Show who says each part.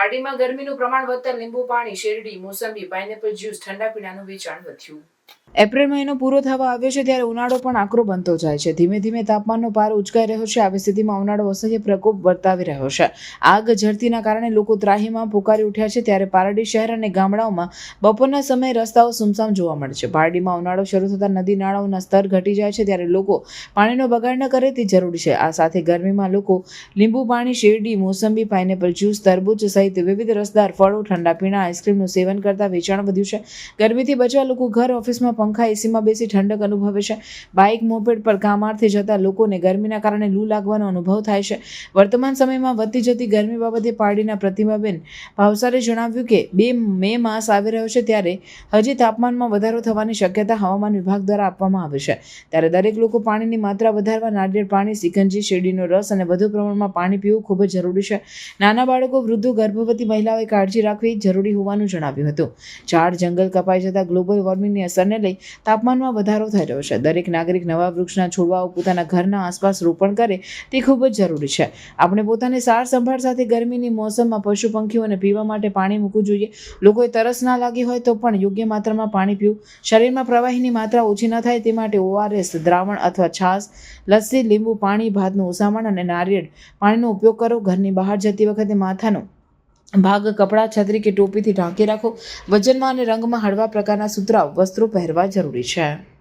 Speaker 1: પારડીમાં ગરમીનું પ્રમાણ વધતા લીંબુ પાણી, શેરડી, મોસંબી, પાઇનેપલ જ્યુસ, ઠંડા પીણાનું વેચાણ વધ્યું. એપ્રિલ મહિનો પૂરો થવા આવ્યો છે ત્યારે ઉનાળો પણ આકરો બનતો જાય છે. ધીમે ધીમે તાપમાનનો પારો ઉચકાઈ રહ્યો છે. આવી સ્થિતિમાં ઉનાળો અસહ્ય પ્રકોપ વર્તાવી રહ્યો છે. આગ ઝરતીના કારણે લોકો ત્રાહીમામ પુકારી ઉઠ્યા છે. ત્યારે પારડી શહેર અને ગામડાઓમાં બપોરના સમયે રસ્તાઓ સુમસામ જોવા મળે છે. પારડીમાં ઉનાળો શરૂ થતાં નદી નાળાઓના સ્તર ઘટી જાય છે ત્યારે લોકો પાણીનો બગાડ ન કરે તે જરૂરી છે. આ સાથે ગરમીમાં લોકો લીંબુ પાણી, શેરડી, મોસંબી, પાઇનેપલ જ્યુસ, તરબૂચ સહિત વિવિધ રસદાર ફળો, ઠંડા પીણા, આઈસ્ક્રીમનું સેવન કરતા વેચાણ વધ્યું છે. ગરમીથી બચવા લોકો ઘર, ઓફિસમાં પંખા, એસીમાં બેસી ઠંડક અનુભવે છે. બાઇક, મોપેડ પર કામાર્થે જતા લોકોને ગરમીના કારણે લૂ લાગવાનો અનુભવ થાય છે. વર્તમાન સમયમાં વધતી જતી ગરમી બાબતે પારડીના પ્રતિમાબેન ભાવસારે જણાવ્યું કે મે માસ આવી રહ્યો છે ત્યારે હજી તાપમાનમાં વધારો થવાની શક્યતા હવામાન વિભાગ દ્વારા આપવામાં આવે છે. ત્યારે દરેક લોકો પાણીની માત્રા વધારવા નારિયેળ પાણી, સિકંજી, શેરડીનો રસ અને વધુ પ્રમાણમાં પાણી પીવું ખૂબ જ જરૂરી છે. નાના બાળકો, વૃદ્ધો, ગર્ભવતી મહિલાઓએ કાળજી રાખવી જરૂરી હોવાનું જણાવ્યું હતું. ઝાડ જંગલ કપાઈ જતા ગ્લોબલ વોર્મિંગની અસરને લઈ તાપમાનમાં વધારો થઈ રહ્યો છે. દરેક નાગરિક નવા વૃક્ષના છોડવાઓ પોતાના ઘરના આસપાસ રોપણ કરે તે ખૂબ જ જરૂરી છે. આપણે પોતાની સાર સંભાળ સાથે ગરમીની મોસમમાં પશુ પંખીઓને પીવા માટે પાણી મૂકવું જોઈએ. લોકોએ તરસ ના લાગી હોય તો પણ યોગ્ય માત્રામાં પાણી પીવું. શરીરમાં પ્રવાહીની માત્રા ઓછી ન થાય તે માટે ORS દ્રાવણ અથવા છાશ, લસ્સી, લીંબુ પાણી, ભાતનું ઉસામણ અને નારિયેળ પાણીનો ઉપયોગ કરો. ઘરની બહાર જતી વખતે માથાનો ભાગ કપડાં, છત્રી કે ટોપીથી ઢાંકી રાખો. વજનમાં અને રંગમાં હળવા પ્રકારના સુતરાઉ વસ્ત્રો પહેરવા જરૂરી છે.